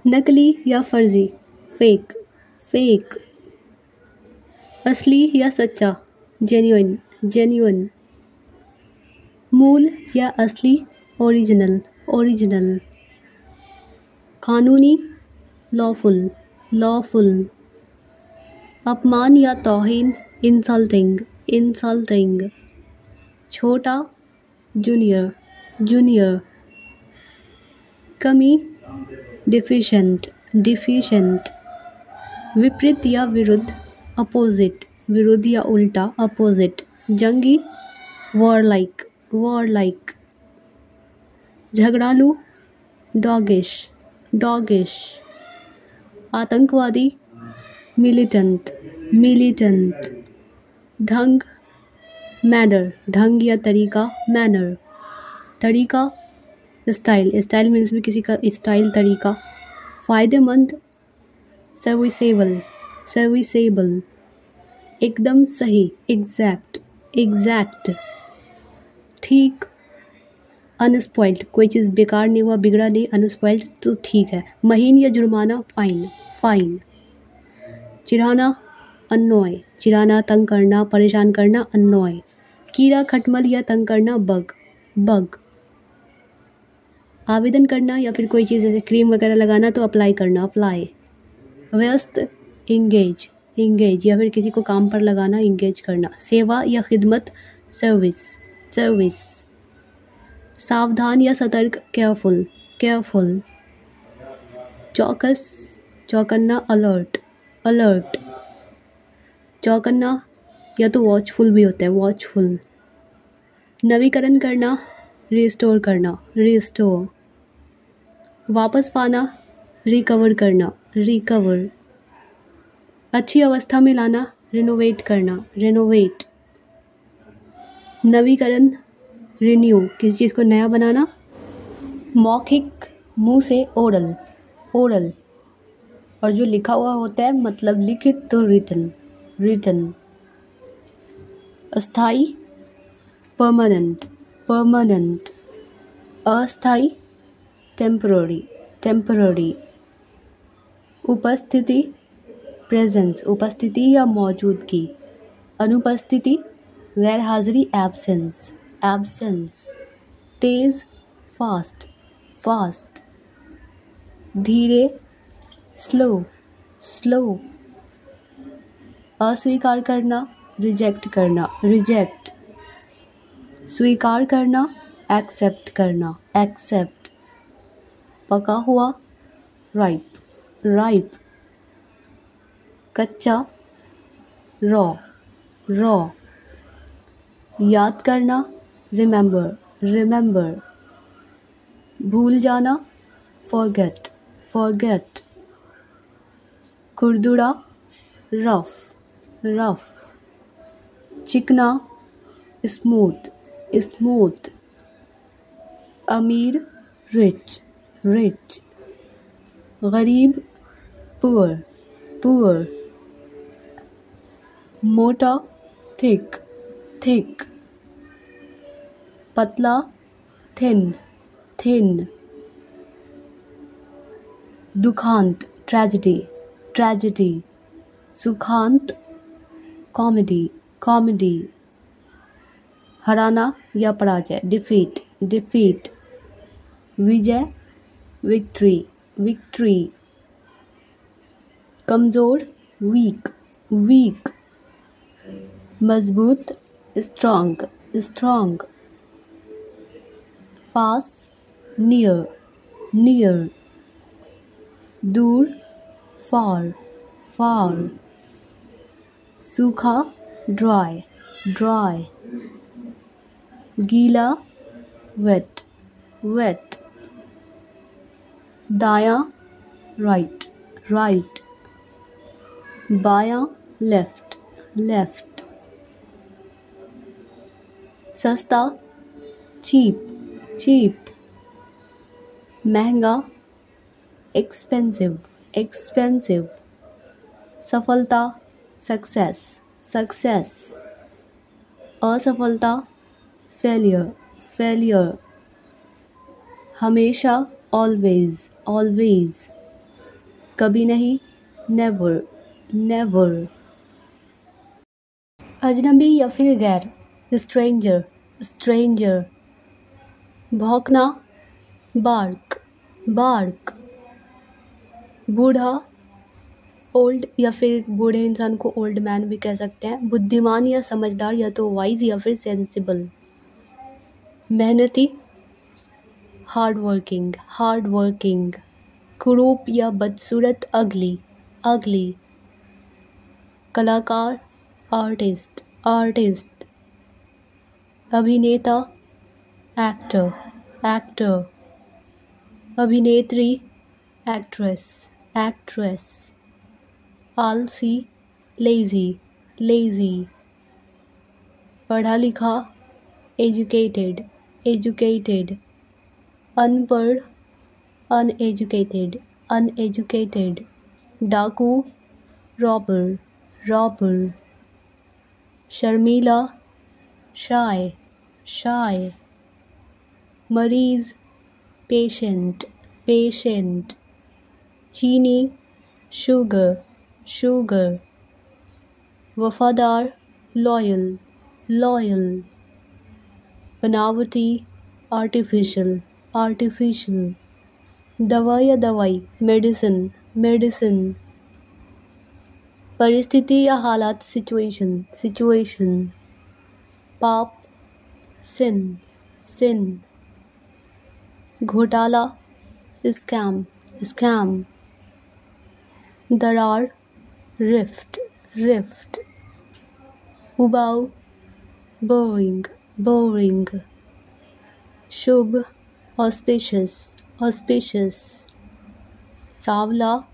नकली या फर्जी, फेक, फेक। असली या सच्चा, जेन्युइन, जेन्युइन। मूल या असली, ओरिजिनल, ओरिजिनल। कानूनी, लॉफुल, लॉफुल। अपमान या तौहीन, इंसल्टिंग, इंसल्टिंग। छोटा, जूनियर, जूनियर। कमी, डिफिशेंट, डिफिशेंट। विपरीत या विरुद्ध, अपोजिट, विरुद्ध या उल्टा, अपोजिट। जंगी, वॉरलाइक, वॉरलाइक। झगड़ालू, डॉगिश, डॉगिश। आतंकवादी, मिलिटेंट, मिलिटेंट। ढंग, मैनर, ढंग या तरीका, मैनर। तरीका, स्टाइल, स्टाइल मीन्स भी किसी का स्टाइल, तरीका। फ़ायदेमंद, सर्विसेबल, सर्विसेबल। एकदम सही, एग्जैक्ट, एग्जैक्ट। ठीक, अनस्पॉइल्ड, कोई चीज़ बेकार नहीं हुआ, बिगड़ा नहीं, अनस्पॉइल्ड तो ठीक है। महीन या जुर्माना, फाइन, फाइन। चिढ़ाना, अननॉय, चिढ़ाना, तंग करना, परेशान करना, अननॉय। कीड़ा खटमल या तंग करना, बग, बग। आवेदन करना या फिर कोई चीज़ जैसे क्रीम वगैरह लगाना तो अप्लाई करना, अप्लाई। व्यस्त, इंगेज, इंगेज या फिर किसी को काम पर लगाना, इंगेज करना। सेवा या खिदमत, सर्विस, सर्विस। सावधान या सतर्क, केयरफुल, केयरफुल। चौकस, चौकन्ना, अलर्ट, अलर्ट। चौकन्ना या तो वॉचफुल भी होता है, वॉचफुल। नवीकरण करना, रिस्टोर करना, रिस्टोर। वापस पाना, रिकवर करना, रिकवर। अच्छी अवस्था में लाना, रिनोवेट करना, रिनोवेट। नवीकरण, रिन्यू, किसी चीज़ को नया बनाना। मौखिक, मुंह से, ओरल, ओरल। और जो लिखा हुआ होता है मतलब लिखित तो रिटन, रिटन। अस्थाई, परमानेंट, परमानेंट। अस्थाई, टेम्पररी, टेम्पररी। उपस्थिति, प्रेजेंस, उपस्थिति या मौजूदगी। अनुपस्थिति, गैर हाजिरी, एब्सेंस, एब्सेंस। तेज, फास्ट, फास्ट। धीरे, स्लो, स्लो। अस्वीकार करना, रिजेक्ट करना, रिजेक्ट। स्वीकार करना, एक्सेप्ट करना, एक्सेप्ट। पका हुआ, राइप, राइप। कच्चा, रॉ, रॉ। याद करना, रिमेंबर, रिमेंबर। भूल जाना, फॉरगेट, फॉरगेट। खुरदुरा, रफ, रफ। चिकना, स्मूथ, स्मूथ। अमीर, रिच, रिच। गरीब, पुअर, पुअर। मोटा, थिक, थिक। पतला, थिन, थिन। दुखांत, ट्रेजेडी, ट्रेजेडी। सुखांत, कॉमेडी, कॉमेडी। हराना या पराजय, डिफीट, डिफीट। विजय, विक्ट्री, विक्ट्री। कमज़ोर, वीक, वीक। मजबूत, स्ट्रॉन्ग, स्ट्रॉन्ग। पास, नियर, नियर। दूर, फार, फार। सूखा, ड्राई, ड्राई। गीला, वेट, वेट। दायां, राइट, राइट। बायां, लेफ्ट, लेफ्ट। सस्ता, चीप, चीप। महंगा, एक्सपेंसिव, एक्सपेंसिव। सफलता, सक्सेस, सक्सेस। असफलता, फेलियर, फेलियर। हमेशा, ऑलवेज, ऑलवेज। कभी नहीं, नेवर, नेवर। अजनबी या फिर गैर, स्ट्रेंजर, स्ट्रेंजर। भौंकना, बार्क, बार्क। बूढ़ा, ओल्ड या फिर बूढ़े इंसान को ओल्ड मैन भी कह सकते हैं। बुद्धिमान या समझदार, या तो वाइज या फिर सेंसिबल। मेहनती, हार्ड वर्किंग, हार्ड वर्किंग। कुरूप या बदसूरत, अगली, अगली। कलाकार, आर्टिस्ट, आर्टिस्ट। अभिनेता, एक्टर, एक्टर। अभिनेत्री, एक्ट्रेस, एक्ट्रेस। आलसी, लेजी, लेजी। पढ़ा लिखा, एजुकेटेड, एजुकेटेड। अनपढ़, अनएजुकेटेड, अनएजुकेटेड। डाकू, रॉबर, रॉबर। शर्मीला, शाय, शाय। मरीज, पेशेंट, पेशेंट। चीनी, शुगर, शुगर। वफादार, लॉयल, लॉयल। बनावटी, आर्टिफिशियल, आर्टिफिशियल। दवा या दवाई, मेडिसिन, मेडिसिन। परिस्थिति या हालात, सिचुएशन, सिचुएशन। पाप, सिन, सिन। घोटाला, स्कैम, स्कैम। दरार, रिफ्ट, रिफ्ट। उबाऊ, बोरिंग, बोरिंग। शुभ, ऑस्पिशियस, ऑस्पिशियस। सांवला,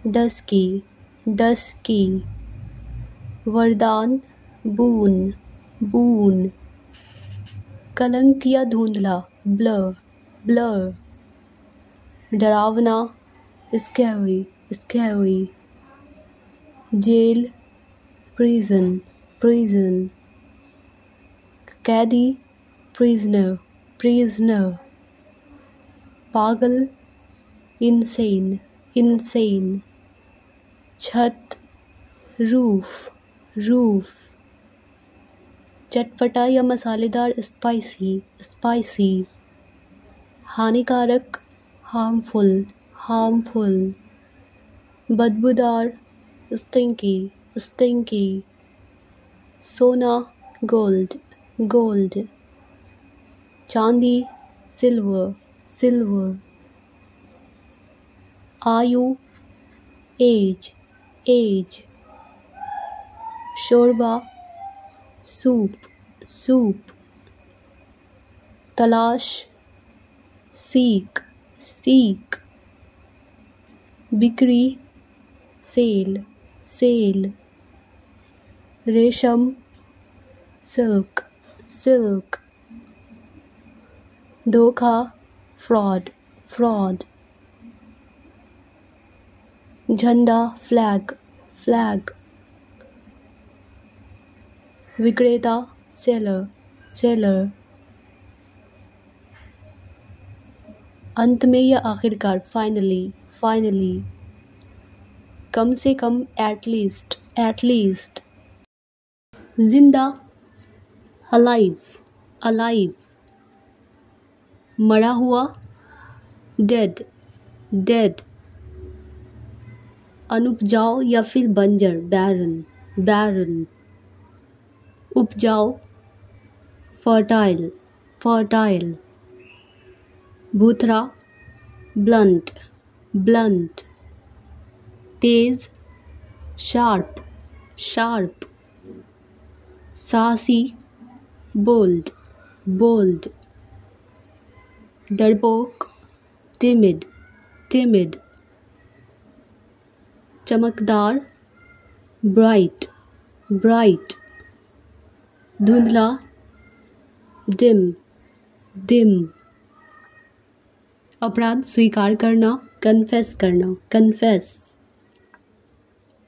डस्की, डस्की। वरदान, बून, बून। कलंक या धुंधला, ब्लर, ब्लर। डरावना, scary, scary. Jail, prison, prison. कैदी, प्रिजनर, प्रिजनर। पागल, इनसेन, इनसेन। छत, रूफ, रूफ। चटपटा या मसालेदार, स्पाइसी, स्पाइसी। हानिकारक, हार्मफुल, हार्मफुल। बदबूदार, स्टिंकी, स्टिंकी। सोना, गोल्ड, गोल्ड। चांदी, सिल्वर, सिल्वर। आयु, एज, एज। शोरबा, सूप, सूप। तलाश, सीक, सीक। बिक्री, सेल, सेल। रेशम, सिल्क, सिल्क। धोखा, फ्रॉड, फ्रॉड। झंडा, फ्लैग, फ्लैग। विक्रेता, सेलर, सेलर। अंत में या आखिरकार, फाइनली, फाइनली। कम से कम, एटलीस्ट, एटलीस्ट। जिंदा, अलाइव, अलाइव। मरा हुआ, डेड, डेड। अनुपजाऊ या फिर बंजर, बैरन, बैरन। उपजाऊ, फर्टाइल, फर्टाइल। भूथरा, ब्लंट, ब्लंट। तेज, शार्प, शार्प। साहसी, बोल्ड, बोल्ड। डरपोक, टिमिड, टिमिड। चमकदार, ब्राइट, ब्राइट। धुंधला, डिम, डिम। अपराध स्वीकार करना, कन्फेस करना, कन्फेस।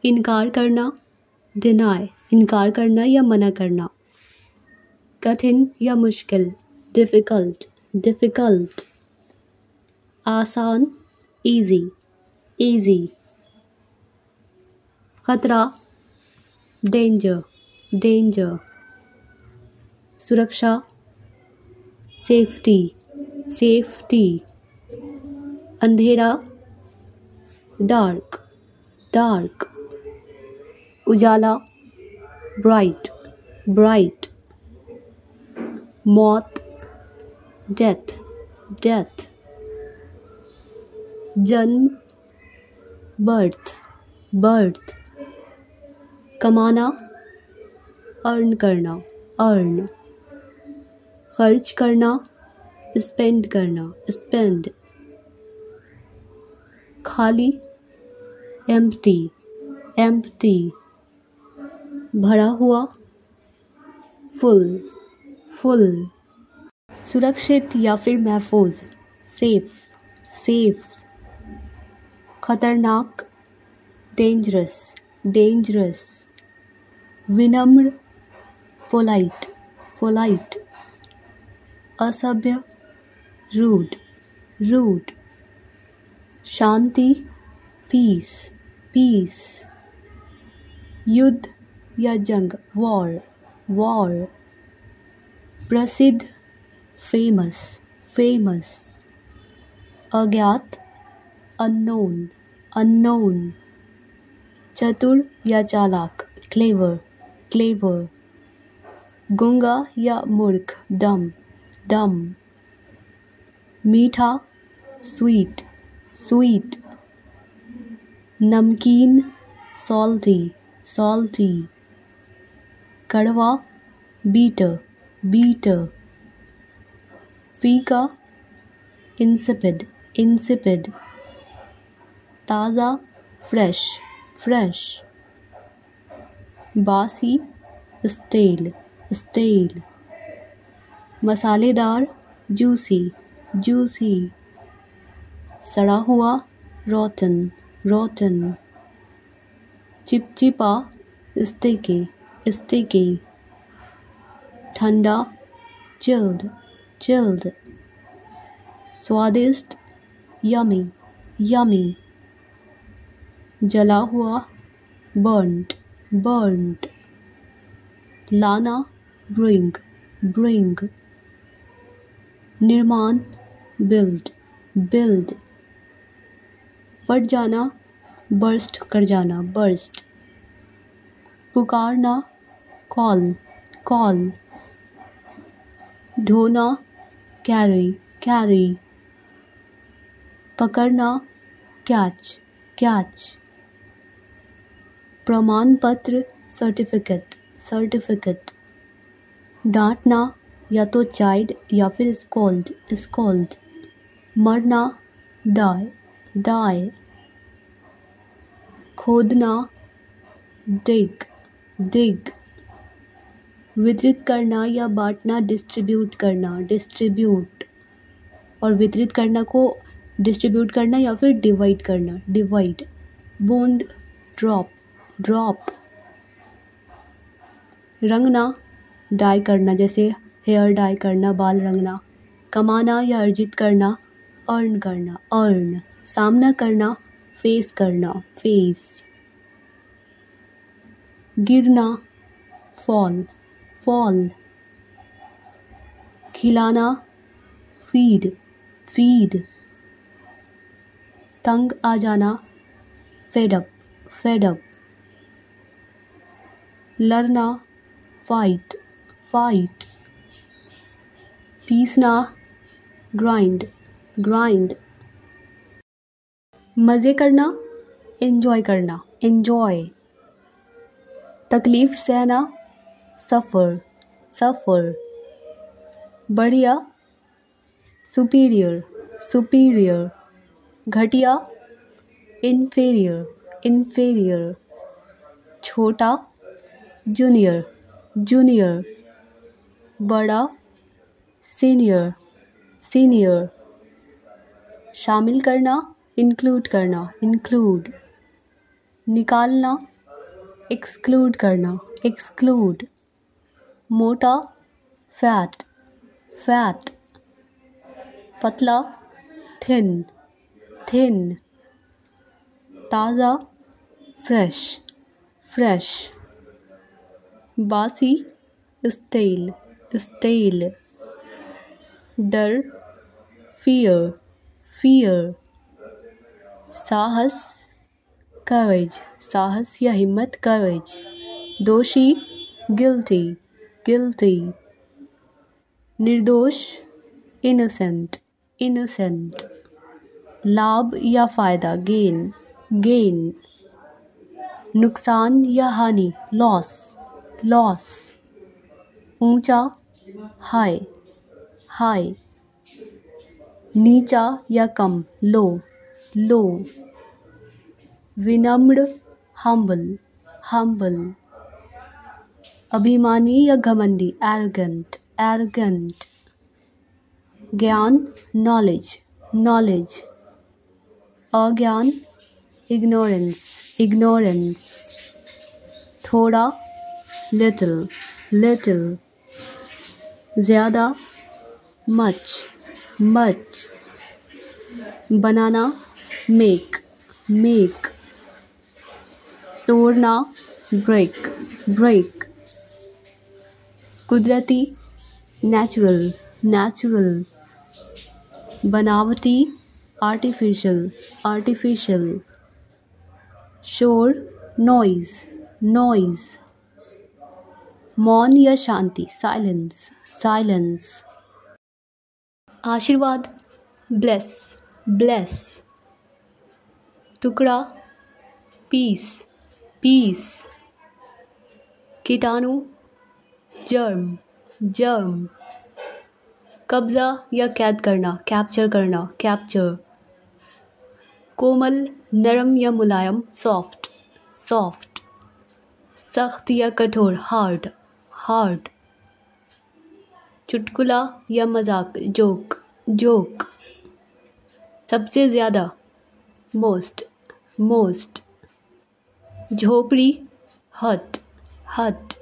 इनकार करना, डिनाई, इनकार करना या मना करना। कठिन या मुश्किल, डिफ़िकल्ट, डिफ़िकल्ट। आसान, इजी, इजी। खतरा, डेंजर, डेंजर। सुरक्षा, सेफ्टी, सेफ्टी। अंधेरा, डार्क, डार्क। उजाला, ब्राइट, ब्राइट। मौत, डेथ, डेथ। जन्म, बर्थ, बर्थ। कमाना, अर्न करना, अर्न। खर्च करना, स्पेंड करना, स्पेंड। खाली, एम्प्टी, एम्प्टी। भरा हुआ, फुल, फुल। सुरक्षित या फिर महफूज, सेफ, सेफ। खतरनाक, डेंजरस, डेंजरस। विनम्र, पोलाइट, पोलाइट। असभ्य, रूड, रूड। शांति, पीस, पीस। युद्ध या जंग, वॉर, वॉर। प्रसिद्ध, फेमस, फेमस। अज्ञात, अननोन, अननोन। चतुर या चालाक, क्लेवर, क्लेवर। गूंगा या मूर्ख, डम, डम। मीठा, स्वीट, स्वीट। नमकीन, सॉल्टी, सॉल्टी। कड़वा, बीटर, बीटर। फीका, इंसिपिड, इंसिपिड। ताज़ा, फ्रेश, फ्रेश। बासी, स्टेल, स्टेल। मसालेदार, जूसी, जूसी। सड़ा हुआ, रोटन, रोटन। चिपचिपा, स्टिकी, स्टिकी। ठंडा, चिल्ड, चिल्ड। स्वादिष्ट, यमी, यमी। जला हुआ, बर्न्ड, बर्न्ड। लाना, ब्रिंग, ब्रिंग। निर्माण, बिल्ड, बिल्ड। फट जाना, बर्स्ट कर जाना, बर्स्ट। पुकारना, कॉल, कॉल। ढोना, कैरी, कैरी। पकड़ना, कैच, कैच। प्रमाण पत्र, सर्टिफिकेट, सर्टिफिकेट। डांटना, या तो चाइड या फिर स्कोल्ड, स्कोल्ड। मरना, डाई, डाई। खोदना, डिग, डिग। वितरित करना या बांटना, डिस्ट्रीब्यूट करना, डिस्ट्रीब्यूट। और वितरित करना को डिस्ट्रीब्यूट करना या फिर डिवाइड करना, डिवाइड। बूंद, ड्रॉप, ड्रॉप। रंगना, डाई करना, जैसे हेयर डाई करना, बाल रंगना। कमाना या अर्जित करना, अर्न करना, अर्न। सामना करना, फेस करना, फेस। गिरना, फॉल, फॉल। खिलाना, फीड, फीड। तंग आ जाना, फेड अप, फेड अप। लड़ना, फाइट, फाइट। पीसना, ग्राइंड, ग्राइंड। मज़े करना, एंजॉय करना, एंजॉय। तकलीफ़ सहना, सफ़र, सफ़र। बढ़िया, सुपीरियर, सुपीरियर। घटिया, इन्फीरियर, इन्फीरियर। छोटा, जूनियर, जूनियर। बड़ा, सीनियर, सीनियर। शामिल करना, इंक्लूड करना, इंक्लूड। निकालना, एक्सक्लूड करना, एक्सक्लूड। मोटा, फैट, फैट। पतला, थिन, थिन। ताज़ा, फ्रेश, फ्रेश, बासी, स्टेल, स्टेल, डर, फियर, फियर, साहस, करेज, साहस या हिम्मत, करेज, दोषी, गिल्टी, गिल्टी, निर्दोष, इनोसेंट, इनोसेंट, लाभ या फायदा, गेन, गेन, नुकसान या हानि, लॉस, लॉस, ऊंचा, हाई, हाई, नीचा या कम, लो, लो, विनम्र, हम्बल, हम्बल, अभिमानी या घमंडी, एरोगेंट, एरोगेंट, ज्ञान, नॉलेज, नॉलेज, अज्ञान, इग्नोरेंस, इग्नोरेंस, थोड़ा, लिटिल, लिटिल, ज़्यादा, मच, मच, बनाना, मेक, मेक, तोड़ना, ब्रेक, ब्रेक, कुदरती, नेचुरल, नेचुरल, बनावटी, आर्टिफिशियल, आर्टिफिशियल, शोर, नॉइज, नॉइज, मौन या शांति, साइलेंस, साइलेंस, आशीर्वाद, ब्लेस, ब्लेस, टुकड़ा, पीस, पीस, कीटाणु, जर्म, जर्म, कब्जा या कैद करना, कैप्चर करना, कैप्चर, कोमल, नरम या मुलायम, सॉफ्ट, सॉफ्ट, सख्त या कठोर, हार्ड, हार्ड, चुटकुला या मजाक, जोक, जोक, सबसे ज़्यादा, मोस्ट, मोस्ट, झोपड़ी, हट, हट,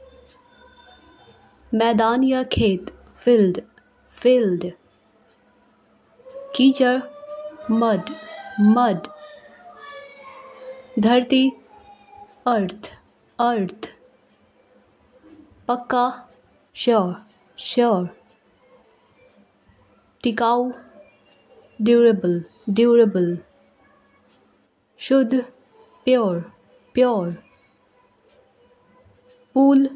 मैदान या खेत, फील्ड, फील्ड, कीचड़, मड, मड, धरती, अर्थ, अर्थ, पक्का, श्योर, श्योर, टिकाऊ, ड्यूरेबल, ड्यूरेबल, शुद्ध, प्योर, प्योर, पुल,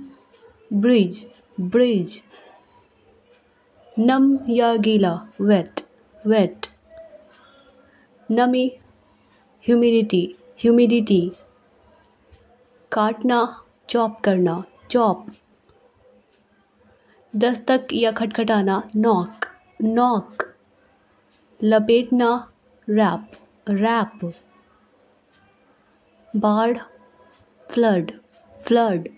ब्रिज, ब्रिज, नम या गीला, वेट, वेट, नमी, ह्यूमिडिटी, ह्यूमिडिटी, काटना, चॉप करना, चॉप, दस्तक या खटखटाना, नॉक, नॉक, लपेटना, रैप, रैप, बाढ़, फ्लड, फ्लड,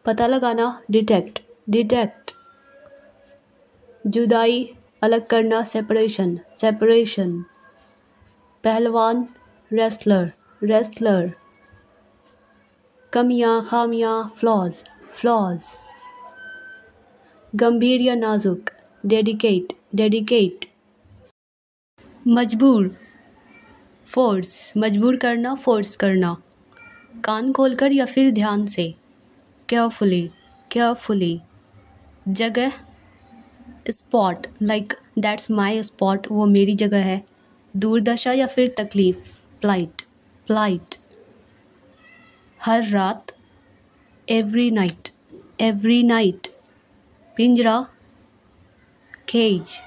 पता लगाना, डिटेक्ट, डिटेक्ट, जुदाई, अलग करना, सेपरेशन, सेपरेशन, पहलवान, रेसलर, रेसलर, कमियां, खामियां, फ्लॉज, फ्लॉज, गंभीर या नाजुक, डेडिकेट, डेडिकेट, मजबूर, फोर्स, मजबूर करना, फोर्स करना, कान खोलकर या फिर ध्यान से, केयरफुली, केयरफुली, जगह, spot, like that's my spot, वो मेरी जगह है, दुर्दशा या फिर तकलीफ, प्लाइट, प्लाइट, हर रात, एवरी नाइट, एवरी नाइट, पिंजरा, केज,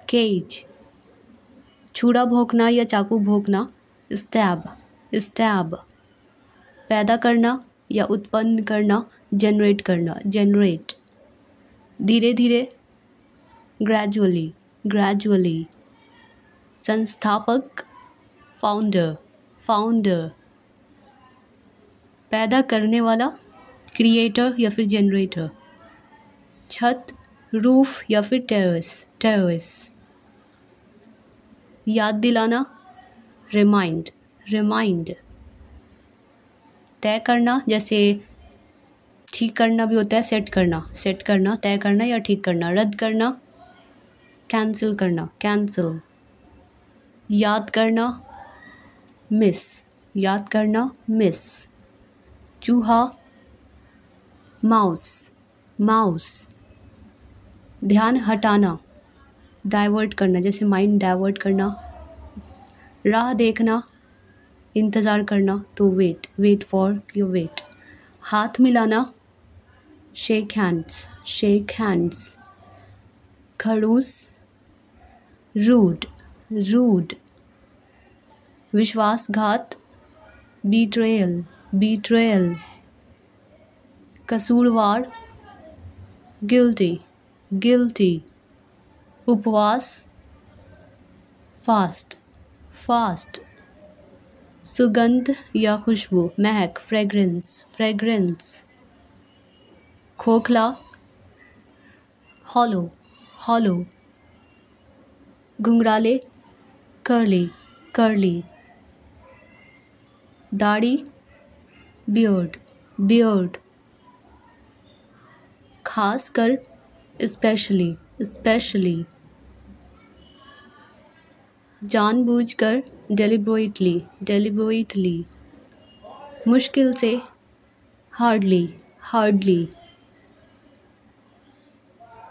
केज, छुरा भोंकना या चाकू भोंकना, स्टैब, स्टैब, पैदा करना या उत्पन्न करना, जनरेट करना, जनरेट, धीरे धीरे, ग्रेजुअली, ग्रेजुअली, संस्थापक, फाउंडर, फाउंडर, पैदा करने वाला, क्रिएटर या फिर जनरेटर, छत, रूफ या फिर टेरेस, टेरेस, याद दिलाना, रिमाइंड, रिमाइंड, तय करना, जैसे ठीक करना भी होता है, सेट करना, सेट करना, तय करना या ठीक करना, रद्द करना, कैंसिल करना, कैंसिल, याद करना, मिस, याद करना, मिस, चूहा, माउस, माउस। ध्यान हटाना, डाइवर्ट करना, जैसे माइंड डाइवर्ट करना। राह देखना, इंतज़ार करना, तो wait, wait for your wait. हाथ मिलाना, शेक हैंड्स, शेक हैंड्स। खड़ूस, रूड, रूड। विश्वासघात, बीट्रेयल, बीट्रेयल। कसूरवार, गिल्टी, गिल्टी। उपवास, फास्ट, फास्ट। सुगंध या खुशबू, महक, फ्रेग्रेंस, फ्रेग्रेंस। खोखला, हॉलो, हॉलो। घुंघराले, कर्ली, कर्ली। दाढ़ी, बियर्ड, बियर्ड। खास कर, स्पेशली, स्पेशली। जानबूझकर, डेलिबरेटली, डेलिबरेटली। मुश्किल से, हार्डली, हार्डली।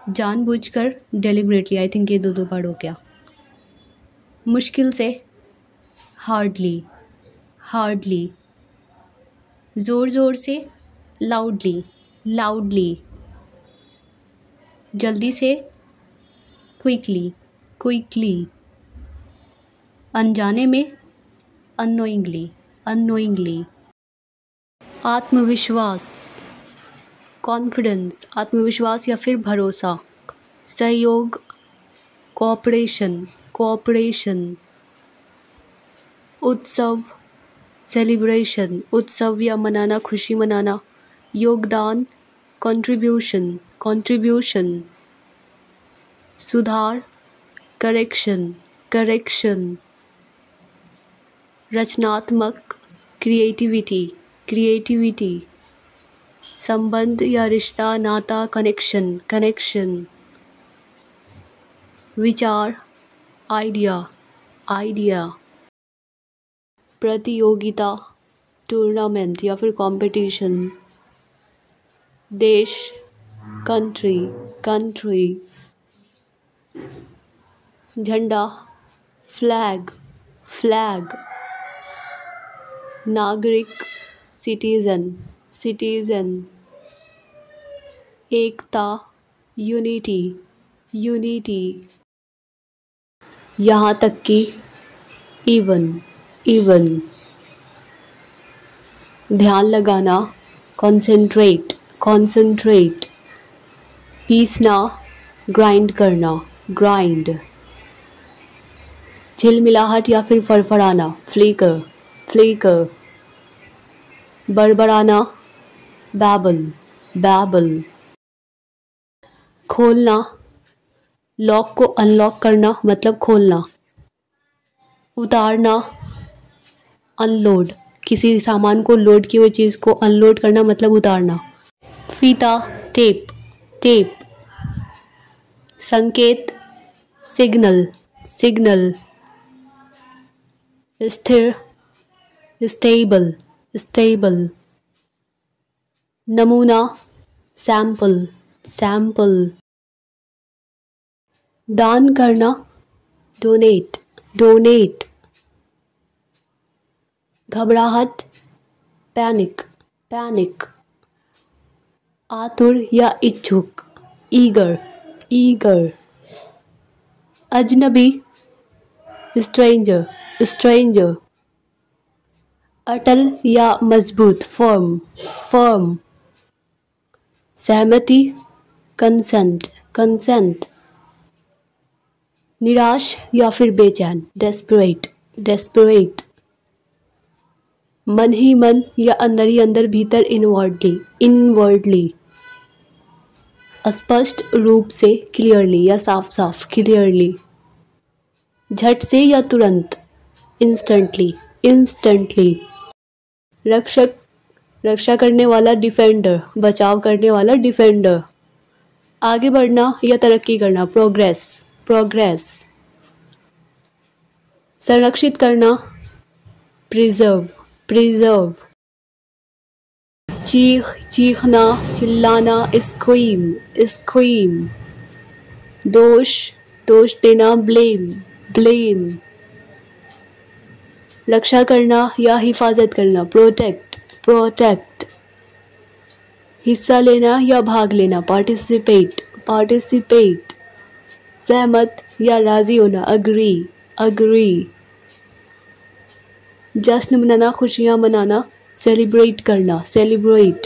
जानबूझकर, डेलिबरेटली, आई थिंक ये दो बार हो गया। मुश्किल से, हार्डली, हार्डली। ज़ोर ज़ोर से, लाउडली, लाउडली। जल्दी से, क्विकली, क्विकली। अनजाने में, अननोइंगली, अननोइंगली। आत्मविश्वास, कॉन्फिडेंस, आत्मविश्वास या फिर भरोसा। सहयोग, कोऑपरेशन, कोऑपरेशन। उत्सव, सेलिब्रेशन, उत्सव या मनाना, खुशी मनाना। योगदान, कंट्रीब्यूशन, कंट्रीब्यूशन। सुधार, करेक्शन, करेक्शन। रचनात्मक, क्रिएटिविटी, क्रिएटिविटी। संबंध या रिश्ता, नाता, कनेक्शन, कनेक्शन। विचार, आइडिया, आइडिया। प्रतियोगिता, टूर्नामेंट या फिर कंपटीशन। देश, कंट्री, कंट्री। झंडा, फ्लैग, फ्लैग। नागरिक, सिटीजन, सिटीजन। एकता, यूनिटी, यूनिटी। यहाँ तक कि, इवन, इवन। ध्यान लगाना, कॉन्सेंट्रेट, कॉन्सेंट्रेट। पीसना, ग्राइंड करना, ग्राइंड। झिलमिलाहट या फिर फड़फड़ाना, फ्लिकर, फ्लिकर। बड़बड़ाना, बैबल, बैबल। खोलना, लॉक को अनलॉक करना मतलब खोलना। उतारना, अनलोड, किसी सामान को लोड की हुई चीज़ को अनलोड करना मतलब उतारना। फीता, टेप, टेप। संकेत, सिग्नल, सिग्नल। स्थिर, स्टेबल, स्टेबल। नमूना, सैंपल, सैंपल। दान करना, डोनेट, डोनेट। घबराहट, पैनिक, पैनिक। आतुर या इच्छुक, ईगर, ईगर। अजनबी, स्ट्रेंजर, स्ट्रेंजर। अटल या मजबूत, फर्म, फर्म। सहमति, कंसेंट, कंसेंट। निराश या फिर बेचैन, डेस्परेट, डेस्परेट। मन ही मन या अंदर ही अंदर, भीतर, इनवर्डली, इनवर्डली। स्पष्ट रूप से, क्लियरली या साफ साफ, क्लियरली। झट से या तुरंत, इंस्टेंटली, इंस्टेंटली। रक्षक, रक्षा करने वाला, डिफेंडर, बचाव करने वाला, डिफेंडर। आगे बढ़ना या तरक्की करना, प्रोग्रेस, प्रोग्रेस। संरक्षित करना, प्रिजर्व, प्रिजर्व। चीख, चीखना, चिल्लाना, स्क्रीम, स्क्रीम। दोष, दोष देना, ब्लेम, ब्लेम। रक्षा करना या हिफाजत करना, प्रोटेक्ट, प्रोटेक्ट। हिस्सा लेना या भाग लेना, पार्टिसिपेट, पार्टिसिपेट। सहमत या राजी होना, अग्री, अग्री। जश्न मनाना, खुशियाँ मनाना, सेलिब्रेट करना, सेलिब्रेट।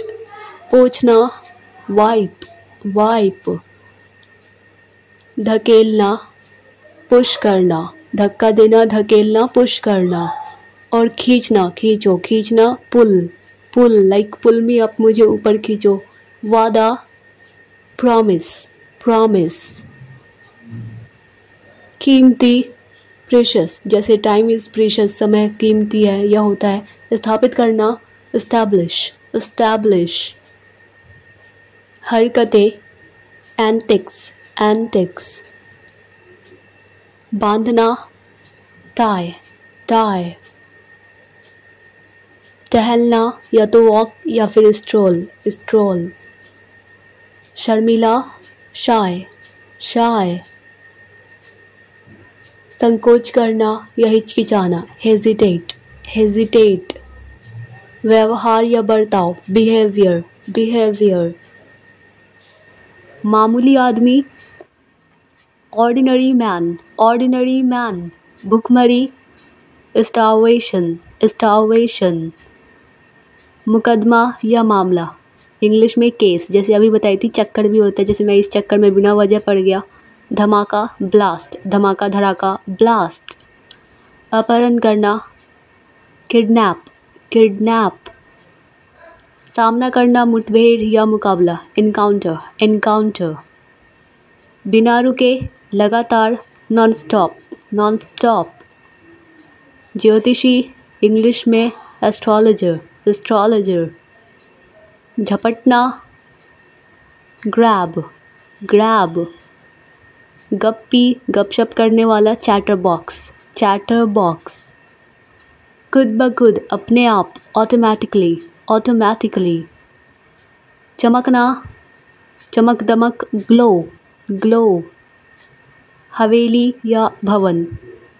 पोंछना, वाइप, वाइप। धकेलना, पुश करना, धक्का देना, धकेलना, पुश करना। और खींचना, खींचो, खींचना, पुल, पुल, लाइक पुल मी अप, मुझे ऊपर खींचो। वादा, प्रॉमिस, प्रॉमिस। कीमती, प्रेशस, जैसे टाइम इज़ प्रेशस, समय कीमती है या होता है। स्थापित करना, एस्टैब्लिश, एस्टैब्लिश। हरकतें, एंटिक्स, एंटिक्स। बांधना, टाई, टाई। टहलना या तो वॉक या फिर स्ट्रोल, स्ट्रोल। शर्मिला, शाय, शाय। संकोच करना या हिचकिचाना, हेजिटेट, हेजिटेट। व्यवहार या बर्ताव, बिहेवियर, बिहेवियर। मामूली आदमी, ऑर्डिनरी मैन, ऑर्डिनरी मैन। भुखमरी, स्टार्वेशन, स्टार्वेशन। मुकदमा या मामला, इंग्लिश में केस, जैसे अभी बताई थी। चक्कर भी होता है, जैसे मैं इस चक्कर में बिना वजह पड़ गया। धमाका, ब्लास्ट, धमाका धड़ाका, ब्लास्ट। अपहरण करना, किडनैप, किडनैप। सामना करना, मुठभेड़ या मुकाबला, एनकाउंटर, एनकाउंटर। बिना रुके, लगातार, नॉन स्टॉप, नॉन स्टॉप। ज्योतिषी, इंग्लिश में एस्ट्रोलॉजर, एस्ट्रोलॉजर। झपटना, ग्रैब, ग्रैब। गप्पी, गपशप करने वाला, चैटर बॉक्स, चैटर बॉक्स। खुद ब खुद, अपने आप, ऑटोमेटिकली, ऑटोमेटिकली। चमकना, चमक दमक, ग्लो, ग्लो। हवेली या भवन,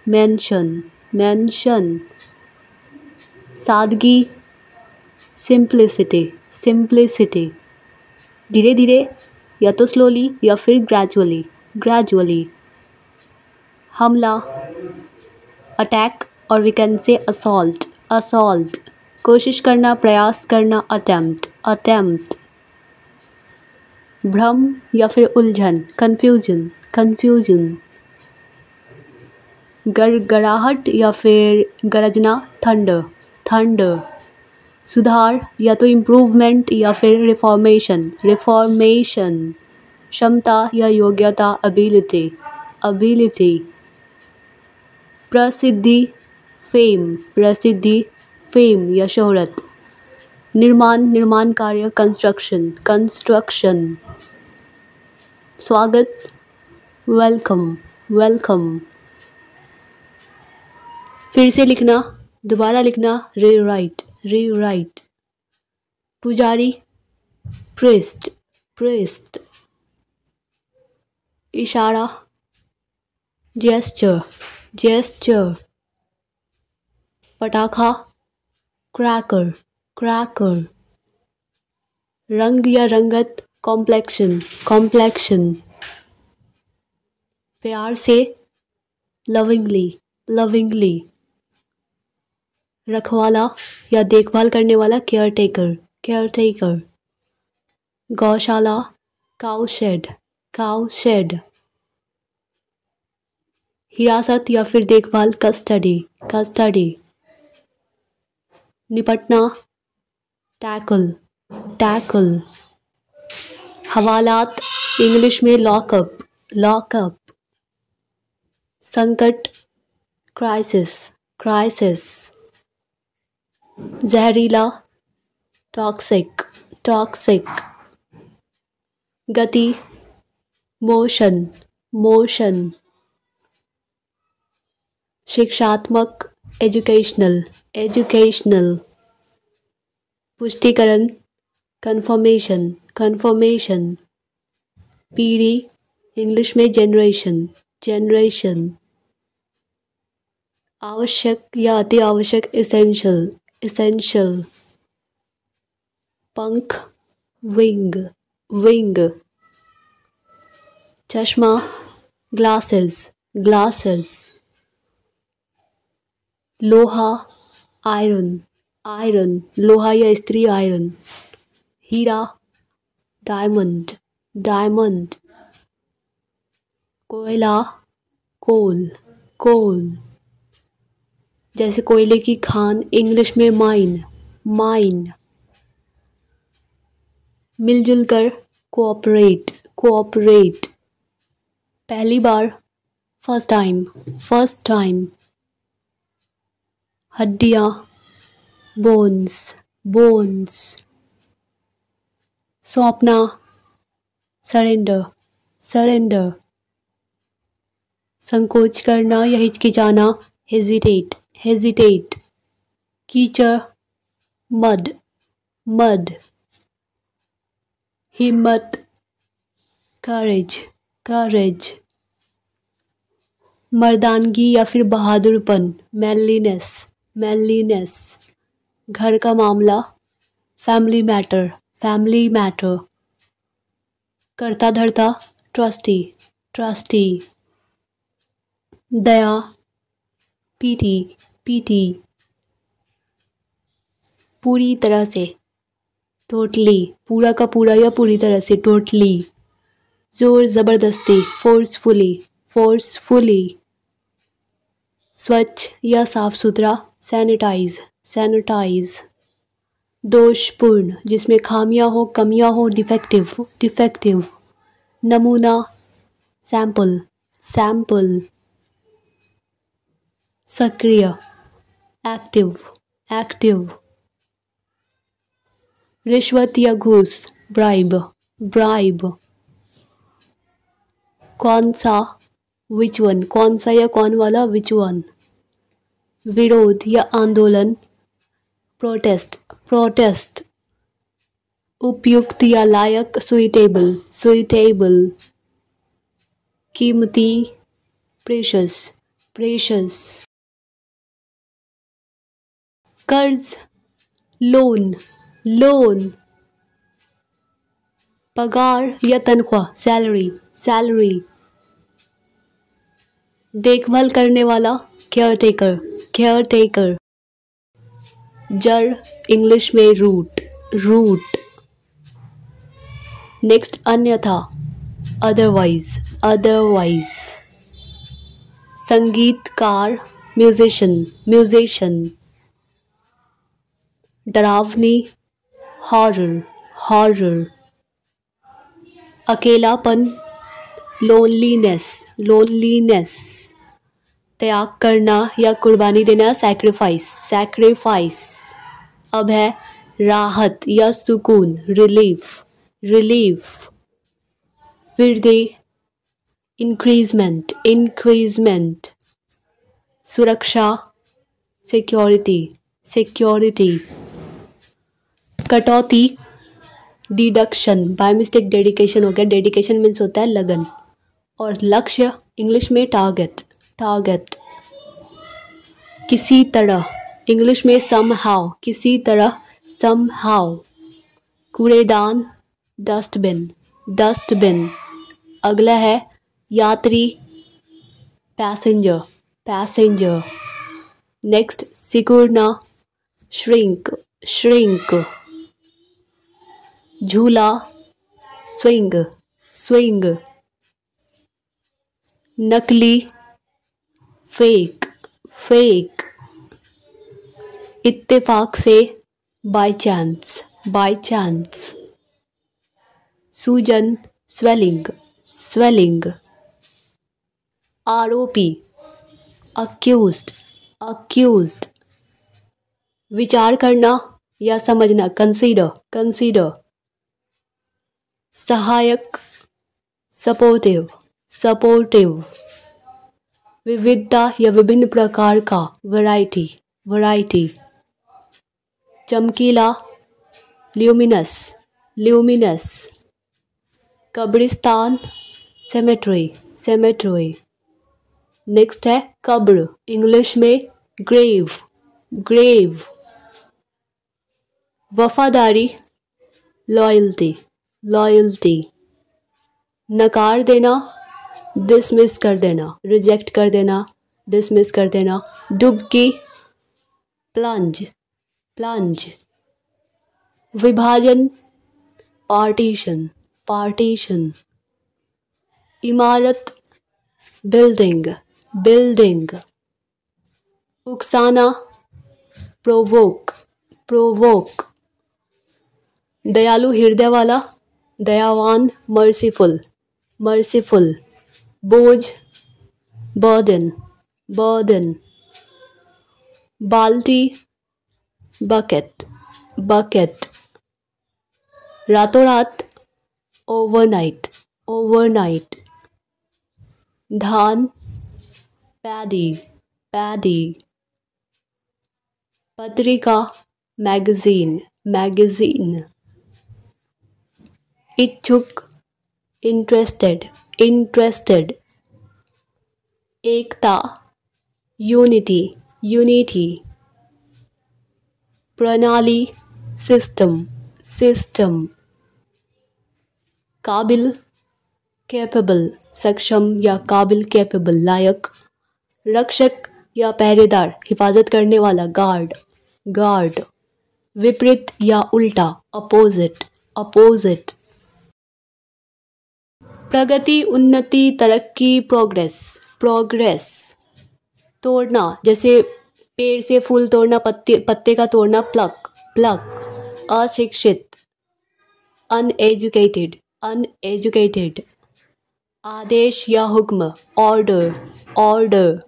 मैंशन, मैंशन। सादगी, सिंप्लिसिटी, सिंप्लिसिटी। धीरे धीरे या तो स्लोली या फिर ग्रेजुअली, ग्रेजुअली। हमला, अटैक, और we can say assault, assault. कोशिश करना, प्रयास करना, अटेम्प्ट, अटेम्प्ट। भ्रम या फिर उलझन, कन्फ्यूजन, कन्फ्यूजन। गड़गड़ाहट या फिर गरजना, थंडर, थंडर। सुधार या तो इम्प्रूवमेंट या फिर रिफॉर्मेशन, रिफॉर्मेशन। क्षमता या योग्यता, एबिलिटी, एबिलिटी। प्रसिद्धि, फेम, प्रसिद्धि, फेम या शोहरत। निर्माण, निर्माण कार्य, कंस्ट्रक्शन, कंस्ट्रक्शन। स्वागत, वेलकम, वेलकम। फिर से लिखना, दोबारा लिखना, रीराइट, रीराइट। पुजारी, प्रिस्ट, प्रिस्ट। इशारा, जेस्चर, जेस्चर। पटाखा, क्रैकर, क्रैकर। रंग या रंगत, कॉम्प्लेक्शन, कॉम्प्लेक्शन। प्यार से, लविंगली, लविंगली। रखवाला या देखभाल करने वाला, केयर टेकर, केयर टेकर। गौशाला, काउ शेड, काउ शेड। हिरासत या फिर देखभाल, कस्टडी, कस्टडी। निपटना, टैकल, टैकल। हवालात, इंग्लिश में लॉकअप, लॉकअप। संकट, क्राइसिस, क्राइसिस। जहरीला, टॉक्सिक, टॉक्सिक। गति, मोशन, मोशन। शिक्षात्मक, एजुकेशनल, एजुकेशनल। पुष्टिकरण, कन्फर्मेशन, कन्फर्मेशन। पीढ़ी इंग्लिश में जनरेशन, जनरेशन। आवश्यक या अति आवश्यक एसेंशियल, एसेंशियल। पंख विंग, विंग। चश्मा ग्लासेस, ग्लासेस। लोहा आयरन, आयरन। लोहा या स्त्री आयरन। हीरा डायमंड, डायमंड। कोयला कोल, कोल। जैसे कोयले की खान इंग्लिश में माइन, माइन। मिलजुल कर कोऑपरेट, कोऑपरेट। पहली बार फर्स्ट टाइम, फर्स्ट टाइम। हड्डियाँ बोन्स, बोन्स। सौंपना सरेंडर, सरेंडर। संकोच करना या हिचकिचाना हेजिटेट, हेजिटेट। कीचड़ मड, मड। हिम्मत करेज, करेज। मर्दानगी या फिर बहादुरपन मैनलीनेस, मैनलीनेस। घर का मामला फैमिली मैटर, फैमिली मैटर। करता धरता ट्रस्टी, ट्रस्टी। दया पीटी, पीटी। पूरी तरह से टोटली, पूरा का पूरा या पूरी तरह से टोटली। जोर जबरदस्ती फोर्सफुली, फोर्सफुली। स्वच्छ या साफ सुथरा सैनिटाइज, सैनिटाइज। दोषपूर्ण जिसमें खामियां हो, कमियां हो, डिफेक्टिव, डिफेक्टिव। नमूना सैंपल, सैंपल। सक्रिय एक्टिव, एक्टिव। रिश्वत या घूस ब्राइब, ब्राइब। कौन सा विच वन, कौन सा या कौन वाला विच वन। विरोध या आंदोलन प्रोटेस्ट, प्रोटेस्ट। उपयुक्त या लायक सुइटेबल, सुइटेबल। कीमती प्रेशस, प्रेशस। कर्ज लोन, लोन। पगार या तनख्वाह सैलरी, सैलरी। देखभाल करने वाला केयर टेकर, केयर टेकर। जड़ इंग्लिश में रूट, रूट। नेक्स्ट अन्यथा अदरवाइज, अदरवाइज। संगीतकार म्यूजिशियन, म्यूजिशियन। डरावनी हॉरर, हॉरर। अकेलापन लोनलीनेस, लोनलीनेस। त्याग करना या कुर्बानी देना सैक्रिफाइस, सैक्रिफाइस। अभय राहत या सुकून रिलीफ, रिलीफ। वृद्धि इंक्रीजमेंट, इंक्रीजमेंट। सुरक्षा सिक्योरिटी, सिक्योरिटी। कटौती डिडक्शन, बाय मिस्टेक डेडिकेशन हो गया। डेडिकेशन मीन्स होता है लगन। और लक्ष्य इंग्लिश में टारगेट, टारगेट। किसी तरह इंग्लिश में समहाउ, किसी तरह समहाउ। कूड़ेदान डस्टबिन, डस्टबिन। अगला है यात्री पैसेंजर, पैसेंजर। नेक्स्ट सिकुड़ना श्रिंक, श्रिंक। झूला स्विंग, स्विंग। नकली फेक, फेक। इत्तेफाक से बाय चांस, बाय चांस। सूजन स्वेलिंग, स्वेलिंग। आरोपी अक्यूज्ड, अक्यूज्ड। विचार करना या समझना कंसीडर, कंसीडर। सहायक सपोर्टिव, सपोर्टिव। विविधता या विभिन्न प्रकार का वैरायटी, वैरायटी। चमकीला ल्यूमिनस, ल्यूमिनस। कब्रिस्तान, सेमेट्री, सेमेट्री। नेक्स्ट है कब्र, इंग्लिश में ग्रेव, ग्रेव। वफादारी, लॉयल्टी, लॉयल्टी। नकार देना, डिसमिस कर देना, रिजेक्ट कर देना, डिसमिस कर देना। डुबकी, प्लंज, प्लंज। विभाजन, पार्टीशन, पार्टीशन। इमारत, बिल्डिंग, बिल्डिंग। उकसाना, प्रोवोक, प्रोवोक। दयालु, हृदय वाला, दयावान, मर्सीफुल, मर्सीफुल। बोझ, बर्डन, बर्डन। बाल्टी, बकेट, बकेट। रातों रात, ओवरनाइट, ओवरनाइट। धान, पैडी, पैडी। पत्रिका, मैगजीन, मैगजीन। इच्छुक, इंटरेस्टेड, इंटरेस्टेड। एकता, यूनिटी, यूनिटी। प्रणाली, सिस्टम, सिस्टम। काबिल, कैपेबल, सक्षम या काबिल, कैपेबल, लायक। रक्षक या पहरेदार, हिफाजत करने वाला, गार्ड, गार्ड। विपरीत या उल्टा, अपोजिट, अपोजिट। प्रगति, उन्नति, तरक्की, प्रोग्रेस, प्रोग्रेस। तोड़ना, जैसे पेड़ से फूल तोड़ना, पत्ते का तोड़ना, प्लक, प्लक। अशिक्षित, अनएजुकेटेड, अनएजुकेटेड। आदेश या हुक्म, ऑर्डर, ऑर्डर।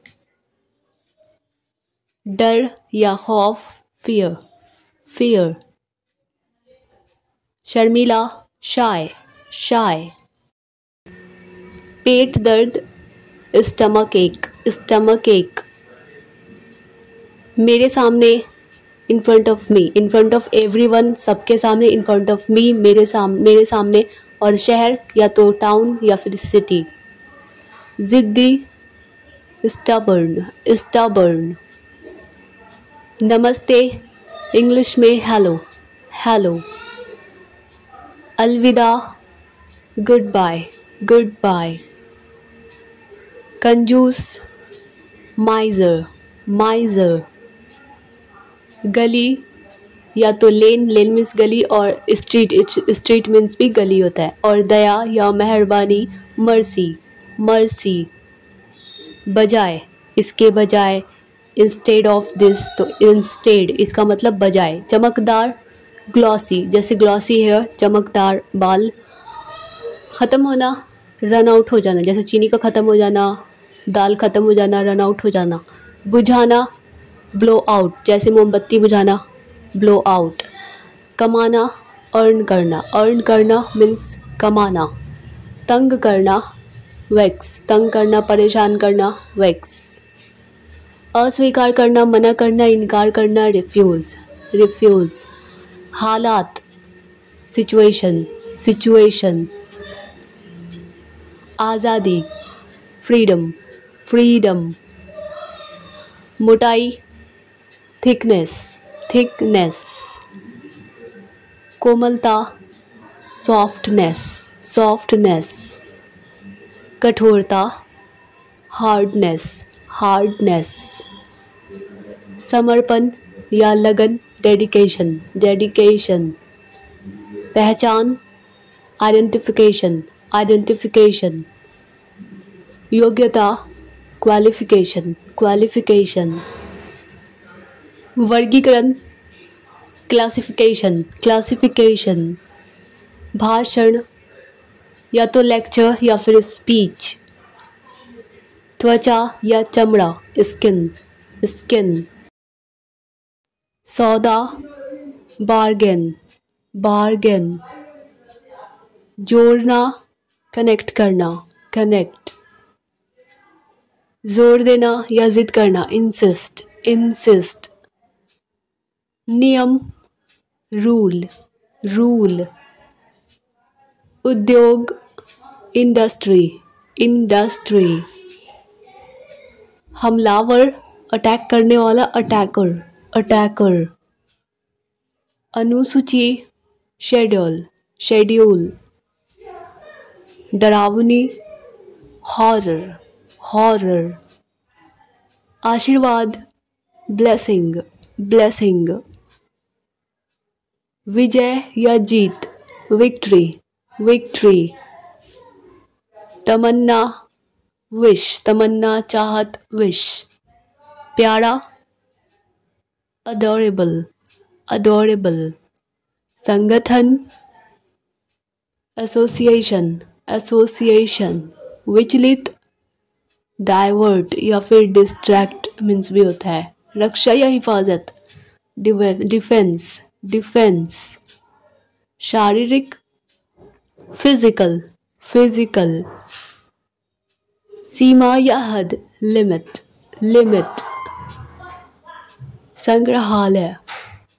डर या खौफ, फियर, फियर। शर्मीला, शाय, शाय। पेट दर्द, स्टमक एक, स्टमक एक। मेरे सामने, in front of me, in front of everyone, सबके सामने, इन फ्रंट ऑफ मी, मेरे सामने। और शहर या तो टाउन या फिर सिटी। जिद्दी, स्टबर्न, स्टबर्न। नमस्ते, इंग्लिश में हेलो, हेलो। अलविदा, गुड बाय, गुड बाय। कंजूस, माइजर, माइजर। गली या तो लेन, लेन मीन्स गली, और स्ट्रीट, स्ट्रीट मीन्स भी गली होता है। और दया या मेहरबानी, मर्सी, मर्सी। बजाय, इसके बजाय, इंस्टेड ऑफ दिस, तो इंस्टेड, इसका मतलब बजाय। चमकदार, ग्लॉसी, जैसे ग्लॉसी हेयर, चमकदार बाल। ख़त्म होना, रन आउट हो जाना, जैसे चीनी का ख़त्म हो जाना, दाल ख़त्म हो जाना, रन आउट हो जाना। बुझाना, ब्लो आउट, जैसे मोमबत्ती बुझाना, ब्लो आउट। कमाना, अर्न करना, अर्न करना मीन्स कमाना। तंग करना, वैक्स, तंग करना, परेशान करना, वैक्स। अस्वीकार करना, मना करना, इनकार करना, रिफ्यूज़, रिफ्यूज़। हालात, सिचुएशन, सिचुएशन। आज़ादी, फ्रीडम, फ्रीडम। मोटाई, थिकनेस, थिकनेस। कोमलता, सॉफ्टनेस, सॉफ्टनेस। कठोरता, हार्डनेस, हार्डनेस। समर्पण या लगन, डेडिकेशन, डेडिकेशन। पहचान, आइडेंटिफिकेशन, आइडेंटिफिकेशन। योग्यता, क्वालिफिकेशन, क्वालिफिकेशन। वर्गीकरण, क्लासिफिकेशन, क्लासिफिकेशन। भाषण या तो लेक्चर या फिर स्पीच। त्वचा या चमड़ा, स्किन, स्किन। सौदा, बार्गेन, बार्गेन। जोड़ना, कनेक्ट करना, कनेक्ट। जोर देना या जिद करना, इंसिस्ट, इंसिस्ट। नियम, रूल, रूल। उद्योग, इंडस्ट्री, इंडस्ट्री। हमलावर, अटैक करने वाला, अटैकर, अटैकर। अनुसूची, शेड्यूल, शेड्यूल। डरावनी, हॉरर, हॉरर। आशीर्वाद, ब्लेसिंग, ब्लेसिंग। विजय या जीत, विक्ट्री, विक्ट्री। तमन्ना, विश, तमन्ना, चाहत, विश। प्यारा, अडोरेबल, अडोरेबल। संगठन, एसोसिएशन, एसोसिएशन। विचलित, डाइवर्ट या फिर डिस्ट्रैक्ट मीन्स भी होता है। रक्षा या हिफाजत, डिफेंस, डिफेंस। शारीरिक, फिजिकल, फिजिकल। सीमा या हद, लिमिट, लिमिट। संग्रहालय,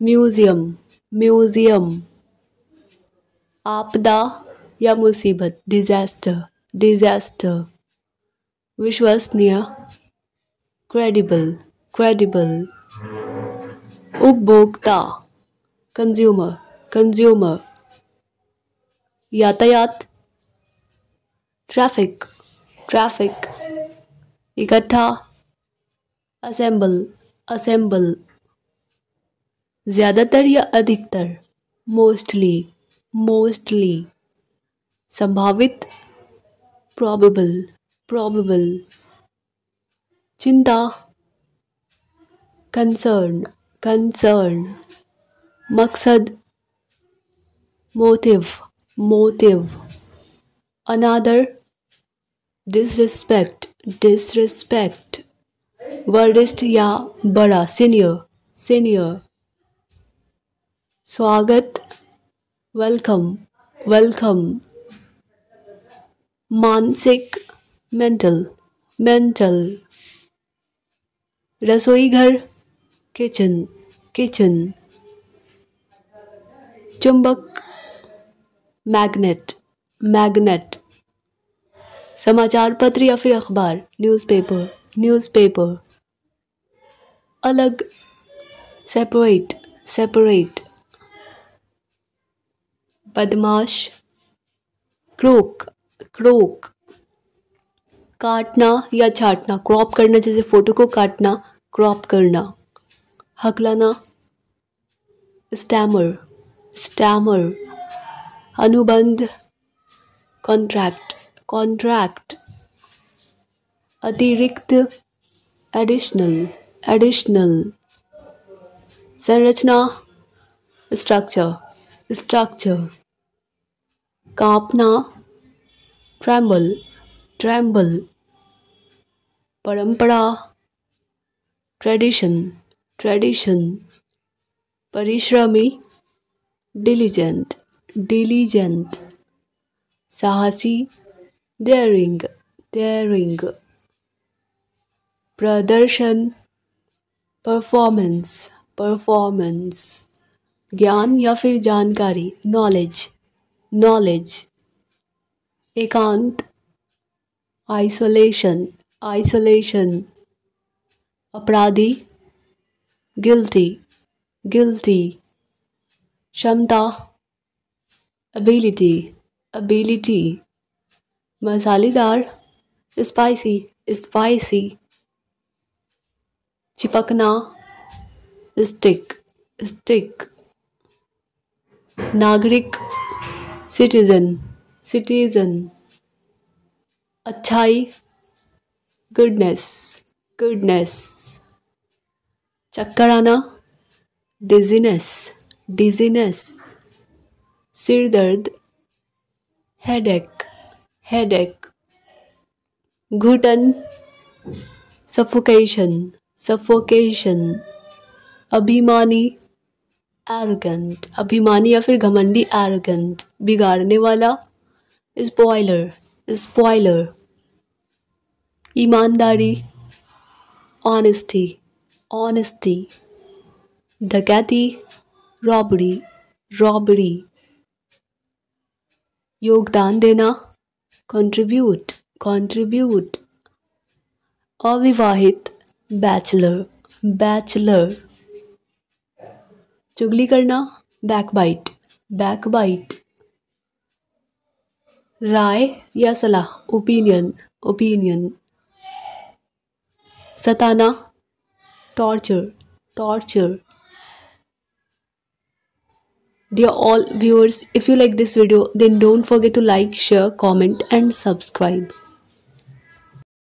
म्यूजियम, म्यूजियम। आपदा या मुसीबत, डिजास्टर, डिजास्टर। विश्वसनीय, क्रेडिबल, क्रेडिबल। उपभोक्ता, कंज्यूमर, कंज्यूमर। यातायात, ट्रैफिक, ट्रैफिक। इकट्ठा, असेंबल, असेंबल। ज्यादातर या अधिकतर, मोस्टली, मोस्टली। संभावित, प्रोबेबल, प्रोबेबल। चिंता, कंसर्न, कंसर्न। मकसद, मोटिव, मोटिव। अनादर, डिसरिस्पेक्ट, डिसरिस्पेक्ट। वरिष्ठ या बड़ा, सीनियर, सीनियर। स्वागत, वेलकम, वेलकम। मानसिक, मेंटल, मेंटल। रसोई घर, किचन, किचन। चुंबक, मैग्नेट, मैग्नेट। समाचार पत्र या फिर अखबार, न्यूज़पेपर, न्यूज़पेपर। अलग, सेपरेट, सेपरेट। बदमाश, क्रोक, क्रोक। काटना या छाटना, क्रॉप करना, जैसे फोटो को काटना, क्रॉप करना। हकलाना, स्टैमर, स्टैमर। अनुबंध, कॉन्ट्रैक्ट, कॉन्ट्रैक्ट। अतिरिक्त, एडिशनल, एडिशनल। संरचना, स्ट्रक्चर, स्ट्रक्चर। कांपना, ट्रेम्बल, ट्रेम्बल। परंपरा, ट्रेडिशन, ट्रेडिशन। परिश्रमी, डिलीजेंट, डिलीजेंट। साहसी, डेयरिंग, डेयरिंग। प्रदर्शन, परफॉर्मेंस, परफॉर्मेंस। ज्ञान या फिर जानकारी, नॉलेज, नॉलेज। एकांत, आइसोलेशन, आइसोलेशन। अपराधी, गिल्टी, गिल्टी। क्षमता, एबिलिटी, एबिलिटी। मसालेदार, स्पाइसी, स्पाइसी। चिपकना, स्टिक, स्टिक। नागरिक, सिटीजन, सिटीजन। अच्छाई, गुडनेस, गुडनेस। चक्कर आना, डिजीनेस, डिजीनेस। सिर दर्द, हेडेक, हेडेक। घुटन, सफोकेशन, सफोकेशन। अभिमानी, एरोगेंट, अभिमानी या फिर घमंडी, एरोगेंट। बिगाड़ने वाला, स्पॉइलर, स्पॉइलर। ईमानदारी, ऑनेस्टी, ऑनेस्टी। डकैती, रॉबरी, रॉबरी। योगदान देना, कंट्रीब्यूट, कंट्रीब्यूट। अविवाहित, बैचलर, बैचलर। चुगली करना, बैकबाइट, बैकबाइट। राय या सलाह, ओपिनियन, ओपिनियन। सताना, torture, torture. Dear all viewers, if you like this video, then don't forget to like, share, comment and subscribe.